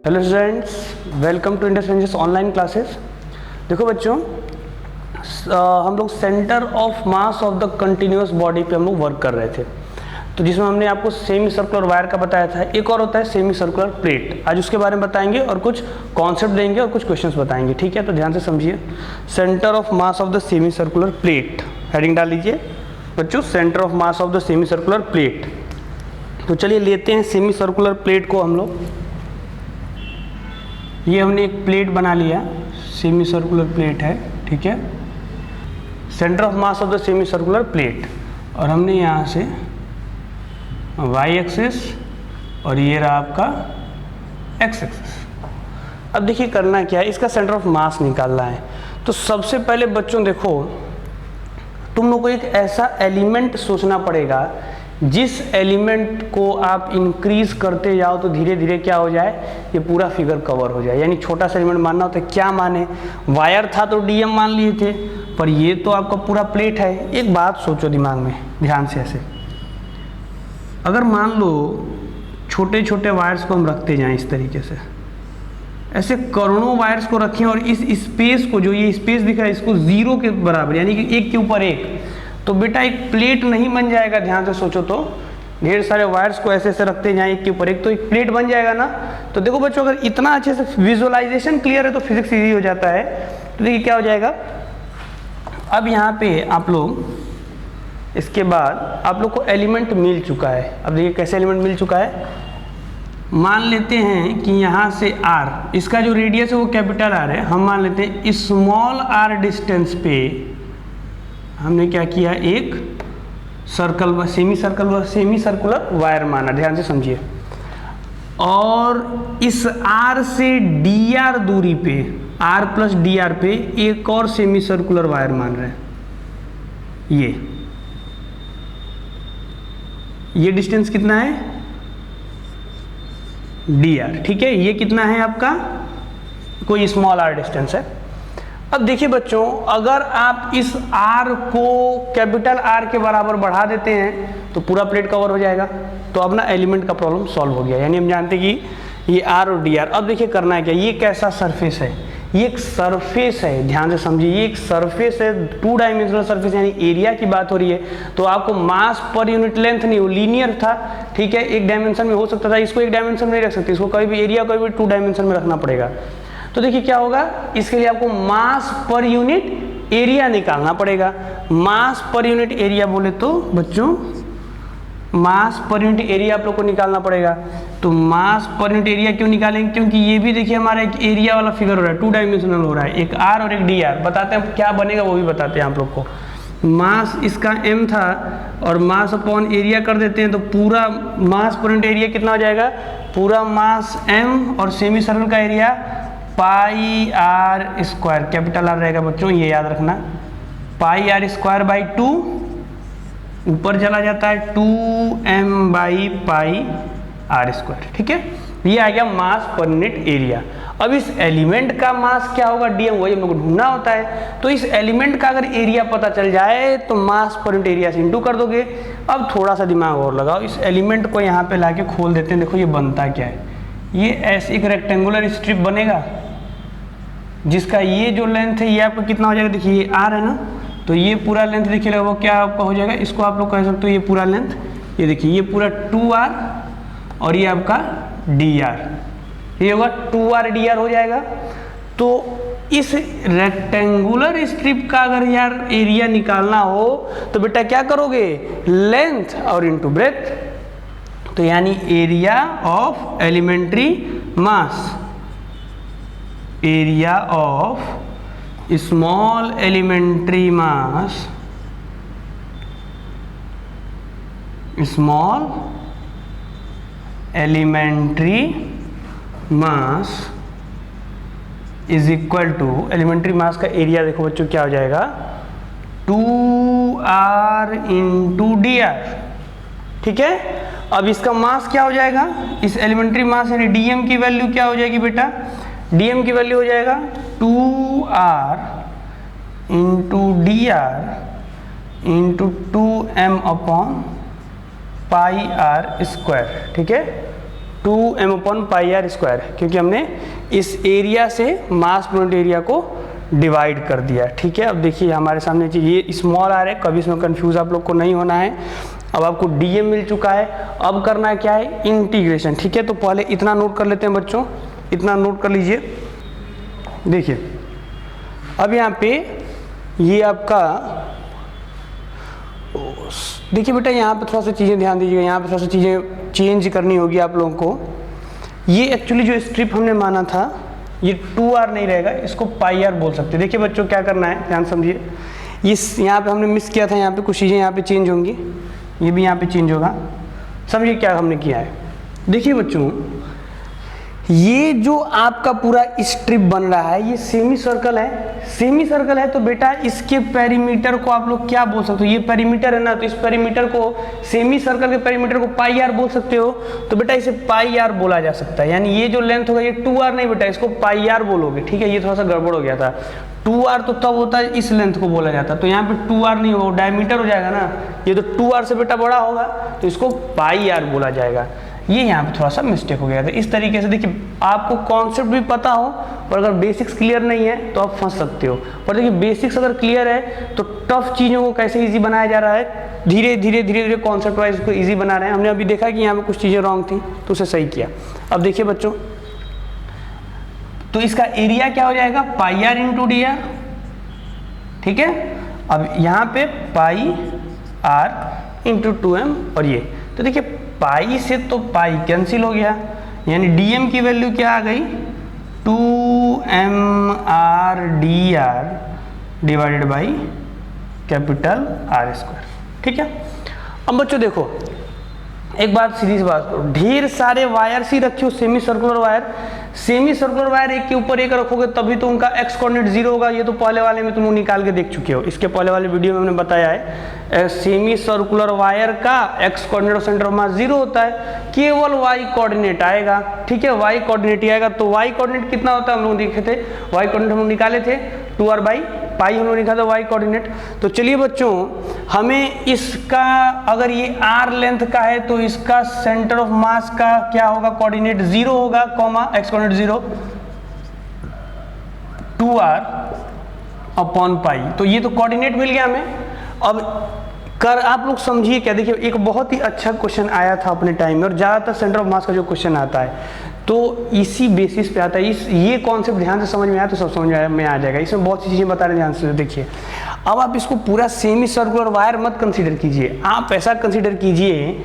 Hello students, welcome to Indus ranges online classes. देखो बच्चों, हम लोग centre of mass of the continuous body पे हम लोग वर्क कर रहे थे। तो जिसमें हमने आपको सेमी सर्कुलर वायर का बताया था, एक और होता है सेमी सर्कुलर प्लेट। आज उसके बारे में बताएंगे और कुछ कॉन्सेप्ट देंगे और कुछ क्वेश्चंस बताएंगे। ठीक है, तो ध्यान से समझिए। Centre of mass of the semi circular plate, heading डाल लीजिए बच्चों, centre of mass of the semi circular plate. तो चलिए लेते हैं सेमी सर्कुलर प्लेट को हम लोग। ये हमने एक प्लेट बना लिया, सेमी सर्कुलर प्लेट है। ठीक है, centre of mass of the semi circular plate, और हमने यहाँ से वाई एक्सिस और ये रहा आपका एक्स एक्सिस। अब देखिए करना क्या है, इसका सेंटर ऑफ मास निकालना है। तो सबसे पहले बच्चों देखो, तुम लोग को एक ऐसा एलिमेंट सोचना पड़ेगा जिस एलिमेंट को आप इंक्रीज करते जाओ तो धीरे धीरे क्या हो जाए, ये पूरा फिगर कवर हो जाए। यानी छोटा सा एलिमेंट मानना होता है, क्या माने, वायर था तो डीएम मान लिए थे, पर ये तो आपका पूरा प्लेट है। एक बात सोचो दिमाग में ध्यान से, ऐसे अगर मान लो छोटे छोटे वायर्स को हम रखते जाएं इस तरीके से, ऐसे करोड़ों वायर्स को रखें और इस स्पेस को, जो ये स्पेस दिख रहा है, इसको जीरो के बराबर यानी कि एक के ऊपर एक, तो बेटा एक प्लेट नहीं बन जाएगा। ध्यान से सोचो तो, ढेर सारे वायर्स को ऐसे ऐसे रखते जाएं एक के ऊपर एक, तो एक प्लेट बन जाएगा ना। तो देखो बच्चों, अगर इतना अच्छे से विजुअलाइजेशन क्लियर है तो फिजिक्स इजी हो जाता है। तो देखिए क्या हो जाएगा। अब यहाँ पे आप लोग, इसके बाद आप लोग को एलिमेंट मिल चुका है। अब देखिए कैसे एलिमेंट मिल चुका है। मान लेते हैं कि यहाँ से आर, इसका जो रेडियस है वो कैपिटल आर है। हम मान लेते हैं स्मॉल आर डिस्टेंस पे हमने क्या किया, एक सर्कल, सेमी सर्कुलर वायर माना। ध्यान से समझिए। और इस आर से डी आर दूरी पे, आर प्लस डी आर पे एक और सेमी सर्कुलर वायर मान रहे हैं। ये डिस्टेंस कितना है, डी आर। ठीक है, ये कितना है आपका, कोई स्मॉल आर डिस्टेंस है। अब देखिए बच्चों, अगर आप इस आर को कैपिटल आर के बराबर बढ़ा देते हैं तो पूरा प्लेट कवर हो जाएगा। तो अब ना एलिमेंट का प्रॉब्लम सॉल्व हो गया। यानी हम जानते हैं कि ये आर और डी आर। अब देखिए करना है क्या, ये कैसा सरफेस है, ये एक सरफेस है। ध्यान से समझिए, ये एक सरफेस है, 2 डायमेंशनल सरफेस, यानी एरिया की बात हो रही है। तो आपको मास पर यूनिट लेंथ नहीं, वो लीनियर था। ठीक है, एक डायमेंशन में हो सकता था, इसको एक डायमेंशन में नहीं रख सकते, इसको कभी भी एरिया कभी भी 2 डायमेंशन में रखना पड़ेगा। तो देखिए क्या होगा, इसके लिए आपको मास पर यूनिट एरिया निकालना पड़ेगा। मास पर यूनिट एरिया बोले तो बच्चों, मास पर यूनिट एरिया आप लोग को निकालना पड़ेगा। तो मास पर यूनिट एरिया क्यों निकालेंगे, क्योंकि ये भी देखिए हमारा एक एरिया वाला फिगर हो रहा है, 2 डायमेंशनल हो रहा है, एक आर और एक डी आर। बताते हैं क्या बनेगा, वो भी बताते हैं आप लोग को। मास इसका m था और मास अपॉन एरिया कर देते हैं, तो पूरा मास पर यूनिट एरिया कितना हो जाएगा, पूरा मास m और सेमी सर्कल का area pi r square, capital r रहेगा बच्चों, ये याद रखना। पाई आर स्क्वायर बाई 2, ऊपर चला जाता है 2m by pi r square. ठीक है, ये आ गया मास पर यूनिट एरिया। अब इस एलिमेंट का मास क्या होगा, डीएम, वही हम लोग को ढूंढना होता है। तो इस एलिमेंट का अगर एरिया पता चल जाए तो मास पर यूनिट एरिया से इंटू कर दोगे। अब थोड़ा सा दिमाग और लगाओ, इस एलिमेंट को यहाँ पे लाके खोल देते हैं। देखो ये बनता क्या है, ये ऐसे एक रेक्टेंगुलर स्ट्रिप बनेगा जिसका ये जो लेंथ है ये आपका कितना हो जाएगा, देखिए ये आर है ना, तो ये पूरा लेंथ देखिएगा वो क्या आपका हो जाएगा, इसको आप लोग कह सकते हो ये पूरा लेंथ, ये देखिए ये पूरा 2r और ये आपका dr, ये होगा 2r dr हो जाएगा। तो इस रेक्टेंगुलर स्ट्रिप का अगर यार एरिया निकालना हो तो बेटा क्या करोगे, लेंथ और इनटू ब्रेथ। तो यानी area of elementary mass, area of small elementary mass, small elementary mass is equal to, elementary mass का एरिया देखो बच्चों क्या हो जाएगा, 2r इंटू डी आर। ठीक है, अब इसका मास क्या हो जाएगा, इस एलिमेंट्री मास यानी डीएम की वैल्यू क्या हो जाएगी बेटा, डीएम की वैल्यू हो जाएगा 2r into d r into 2m upon pi r square. ठीक है, 2m/πr², क्योंकि हमने इस एरिया से मास पर यूनिट एरिया को डिवाइड कर दिया। ठीक है, अब देखिए हमारे सामने चीज़ ये स्मॉल आर है, कभी इसमें कंफ्यूज आप लोग को नहीं होना है। अब आपको डीएम मिल चुका है, अब करना क्या है, इंटीग्रेशन। ठीक है, तो पहले इतना नोट कर लेते हैं बच्चों, इतना नोट कर लीजिए। देखिए अब यहाँ पे ये आपका, देखिए बेटा यहाँ पे थोड़ा सा चीज़ें ध्यान दीजिएगा, यहाँ पे थोड़ा सा चीज़ें चेंज करनी होगी आप लोगों को। ये एक्चुअली जो स्ट्रिप हमने माना था ये 2r नहीं रहेगा, इसको πr बोल सकते हैं। देखिए बच्चों क्या करना है, ध्यान समझिए। इस यहाँ पे हमने मिस किया था, यहाँ पे कुछ चीज़ें यहाँ पे चेंज होंगी, ये भी यहाँ पे चेंज होगा। समझिए क्या हमने किया है। देखिए बच्चों ये जो आपका पूरा स्ट्रिप बन रहा है ये सेमी सर्कल है, सेमी सर्कल है तो बेटा इसके पेरीमीटर को आप लोग क्या बोल सकते हो, ये पेरीमीटर है ना, तो इस पेरीमीटर को, सेमी सर्कल के पेरीमीटर को πr बोल सकते हो। तो बेटा इसे πr बोला जा सकता है, यानी ये जो लेंथ होगा ये 2r नहीं बेटा, इसको πr बोलोगे। ठीक है, ये थोड़ा सा गड़बड़ हो गया था। 2r तो तब होता है इस लेंथ को बोला जाता है, तो यहाँ पे 2r नहीं होगा, डायमीटर हो जाएगा ना, ये तो 2r से बेटा बड़ा होगा तो इसको πr बोला जाएगा। ये यहाँ पे थोड़ा सा मिस्टेक हो गया था। इस तरीके से देखिए आपको कॉन्सेप्ट भी पता हो और अगर बेसिक्स क्लियर नहीं है तो आप फंस सकते हो, पर देखिए बेसिक्स अगर क्लियर है तो टफ चीज़ों को कैसे इजी बनाया जा रहा है, धीरे धीरे कॉन्सेप्ट वाइज उसको इजी बना रहे हैं। हमने अभी देखा कि यहाँ पे कुछ चीज़ें रॉन्ग थी तो उसे सही किया। अब देखिए बच्चों, तो इसका एरिया क्या हो जाएगा, πr × dr। ठीक है, अब यहाँ पे πr × 2m और ये, तो देखिए पाई से तो पाई कैंसिल हो गया, यानी dm की वैल्यू क्या आ गई, 2mr/dr divided by capital R²। ठीक है, अब बच्चों देखो एक बात, सीधी सी बात, ढेर सारे वायर ही रखे हो, semi circular wire, semi circular wire एक के ऊपर एक रखोगे तभी तो उनका x कोऑर्डिनेट 0 होगा। ये तो पहले वाले में तुम निकाल के देख चुके हो, इसके पहले वाले वीडियो में हमने बताया है सेमी सर्कुलर वायर का x कोऑर्डिनेट और सेंटर ऑफ मास 0 होता है, केवल y कोऑर्डिनेट आएगा। ठीक है, y कोऑर्डिनेट ही आएगा। तो y कोऑर्डिनेट कितना होता है हम लोग देखे थे, y कोऑर्डिनेट हम लोग निकाले थे 2r/π हम लोग निकाला था y कोऑर्डिनेट। तो चलिए बच्चों हमें इसका, अगर ये r लेंथ का है तो इसका सेंटर ऑफ मास का क्या होगा, कोऑर्डिनेट 0 होगा, कॉमा x कोऑर्डिनेट 0, 2r/π। तो ये तो कोऑर्डिनेट मिल गया हमें। अब कर आप लोग समझिए क्या, देखिए एक बहुत ही अच्छा क्वेश्चन आया था अपने टाइम में, और ज़्यादातर सेंटर ऑफ मास का जो क्वेश्चन आता है तो इसी बेसिस पे आता है। ये कॉन्सेप्ट ध्यान से समझ में आया तो सब समझ में आ जाएगा। इसमें बहुत सी चीज़ें बता रहे हैं, ध्यान से देखिए। अब आप इसको पूरा सेमी सर्कुलर वायर मत कंसीडर कीजिए, आप ऐसा कंसीडर कीजिए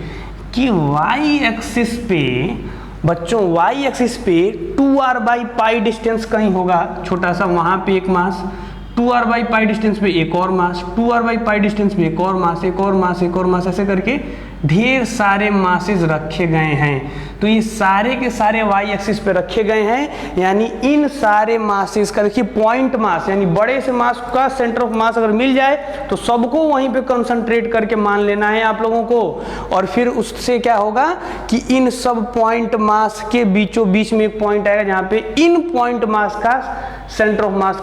कि y एक्सिस पे बच्चों, y एक्सिस पे 2r/π डिस्टेंस कहीं होगा छोटा सा, वहाँ पे एक मास, 2r/π डिस्टेंस पे एक और मास, 2r/π डिस्टेंस पे एक और मास, एक और मास, एक और मास, ऐसे करके ढेर सारे मासेस रखे गए हैं। तो ये सारे के सारे y एक्सिस पे रखे गए हैं, यानी इन सारे मासेस का देखिए पॉइंट मास, यानी बड़े से मास का सेंटर ऑफ मास अगर मिल जाए तो सबको वहीं पे कंसंट्रेट करके मान लेना है आप लोगों को। और फिर उससे क्या होगा कि इन सब पॉइंट मास के बीचों बीच में एक पॉइंट आएगा जहाँ पे इन पॉइंट मास का सेंटर ऑफ मास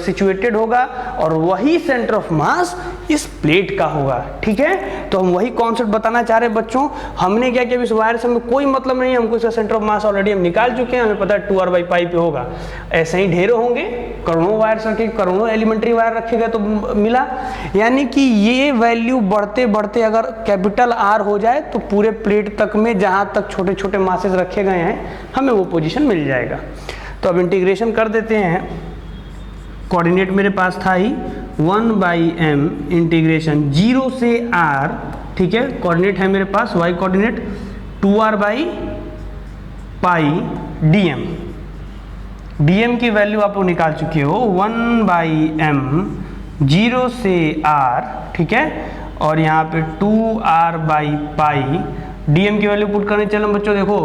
सिचुएटेड होगा, और वही सेंटर ऑफ मास इस प्लेट का होगा। ठीक है, तो हम वही कॉन्सेप्ट बताना चाह रहे हैं बच्चों। हमने क्या किया, इस वायर से हमें कोई मतलब नहीं है, हमको इसका सेंटर ऑफ मास ऑलरेडी हम निकाल चुके हैं, हमें पता है 2r/π पे होगा। ऐसे ही ढेरों होंगे, करोड़ों वायर रखे, करोड़ों एलिमेंट्री वायर रखे गए तो मिला। यानी कि ये वैल्यू बढ़ते बढ़ते अगर कैपिटल R हो जाए तो पूरे प्लेट तक में जहाँ तक छोटे छोटे मासेस रखे गए हैं हमें वो पोजीशन मिल जाएगा। तो अब इंटीग्रेशन कर देते हैं। कोऑर्डिनेट मेरे पास था ही 1/m इंटीग्रेशन 0 से r। ठीक है, कोऑर्डिनेट है मेरे पास y coordinate 2r/π dm। dm की वैल्यू आप लोग निकाल चुके हो, 1/m 0 से r। ठीक है, और यहाँ पे 2r/π dm की वैल्यू पुट करने चलो बच्चों, देखो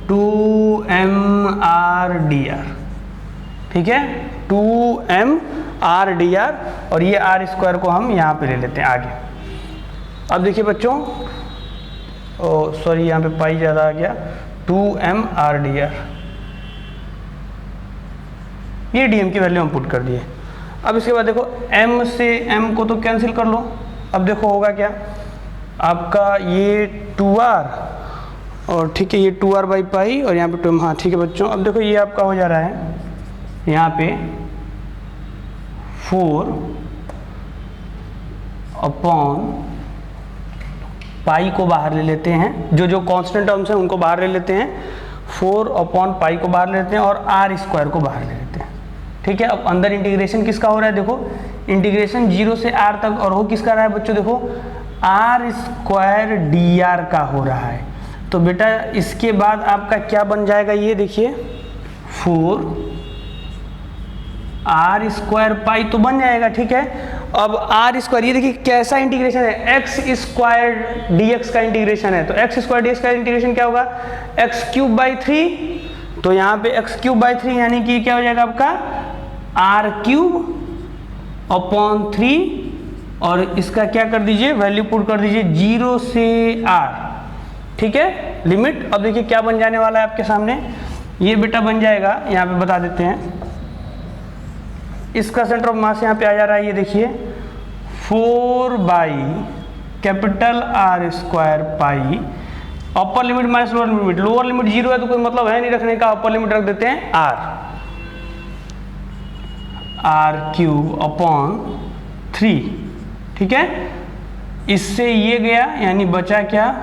2mr/dr। ठीक है, 2mr/dr, और ये r² को हम यहाँ पे ले लेते हैं आगे। अब देखिए बच्चों, सॉरी यहाँ पे पाई ज़्यादा आ गया, 2mr/dr, ये dm की वैल्यू हम पुट कर दिए। अब इसके बाद देखो m से m को तो कैंसिल कर लो। अब देखो होगा क्या, आपका ये 2r और ठीक है ये 2r/पाई और यहाँ पे 2, हाँ ठीक है बच्चों। अब देखो ये आपका हो जा रहा है यहाँ पे 4/पाई को बाहर ले लेते हैं, जो कांस्टेंट टर्म्स हैं उनको बाहर ले लेते हैं, 4/पाई को बाहर ले लेते हैं और r² को बाहर ले लेते हैं। ठीक है, अब अंदर इंटीग्रेशन किसका हो रहा है, देखो इंटीग्रेशन 0 से r तक, और हो किसका रहा है बच्चों, देखो r² dr का हो रहा है। तो बेटा इसके बाद आपका क्या बन जाएगा, ये देखिए 4r² तो बन जाएगा। ठीक है, अब r², ये देखिए कैसा इंटीग्रेशन है, x² dx का इंटीग्रेशन है। तो x² dx का इंटीग्रेशन क्या होगा, x³/3, तो यहाँ पे x³/3 यानी कि क्या हो जाएगा आपका r³/3, और इसका क्या कर दीजिए, वैल्यू पुट कर दीजिए 0 से r। ठीक है, लिमिट। अब देखिए क्या बन जाने वाला है आपके सामने, ये बेटा बन जाएगा, यहाँ पे बता देते हैं, इसका सेंटर ऑफ मास यहाँ पे आ जा रहा है, ये देखिए 4/R²पाई, upper limit minus lower limit, lower limit 0 है तो कोई मतलब है नहीं रखने का, अपर लिमिट रख देते हैं r³/3। ठीक है, इससे ये गया, यानी बचा क्या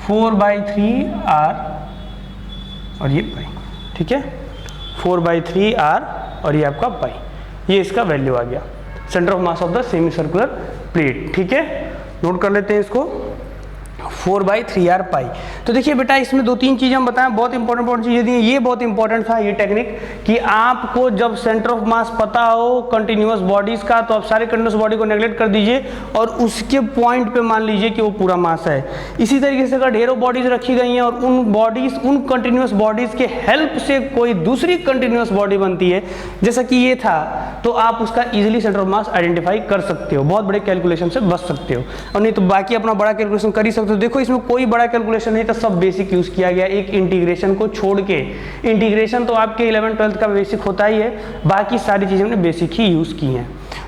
4/3r और ये पाई। ठीक है, 4/3r और ये आपका पाई, ये इसका वैल्यू आ गया, centre of mass of the semi circular plate. ठीक है, नोट कर लेते हैं इसको, 4/3r पाई। तो देखिए बेटा इसमें 2-3 चीज़ें हम बताएं, बहुत इंपॉर्टेंट चीज़ें दी, ये बहुत इंपॉर्टेंट था ये टेक्निक, कि आपको जब सेंटर ऑफ मास पता हो कंटिन्यूअस बॉडीज का, तो आप सारे कंटिन्यूअस बॉडी को नेग्लेक्ट कर दीजिए और उसके पॉइंट पे मान लीजिए कि वो पूरा मास है। इसी तरीके से अगर ढेरों बॉडीज रखी गई हैं और उन कंटिन्यूअस बॉडीज के हेल्प से कोई दूसरी कंटिन्यूअस बॉडी बनती है, जैसा कि ये था, तो आप उसका easily centre of mass identify कर सकते हो, बहुत बड़े कैलकुलेशन से बच सकते हो, और नहीं तो बाकी अपना बड़ा कैलकुलेशन कर ही सकते हो। देखो इसमें कोई बड़ा कैलकुलेशन नहीं था, सब बेसिक यूज किया गया, एक इंटीग्रेशन को छोड़ के। इंटीग्रेशन तो आपके 11th-12th का बेसिक होता ही है, बाकी सारी चीजें हमने बेसिक ही यूज की हैं।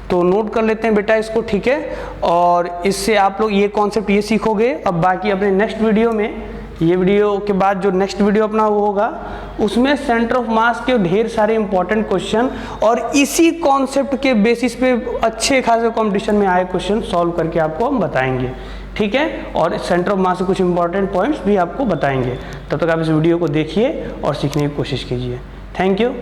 तो नोट कर लेते हैं बेटा इसको। ठीक है, और इससे आप लोग ये कॉन्सेप्ट ये सीखोगे। अब बाकी अपने नेक्स्ट वीडियो में, ये वीडियो के बाद जो नेक्स्ट वीडियो अपना वो होगा, उसमें सेंटर ऑफ मास के ढेर सारे इंपॉर्टेंट क्वेश्चन और इसी कॉन्सेप्ट के बेसिस पे अच्छे खासे कंपटीशन में आए क्वेश्चन सॉल्व करके आपको हम बताएंगे। ठीक है, और सेंटर ऑफ मास से कुछ इंपॉर्टेंट पॉइंट्स भी आपको बताएंगे। तब तक आप इस वीडियो को देखिए और सीखने की कोशिश कीजिए। Thank you.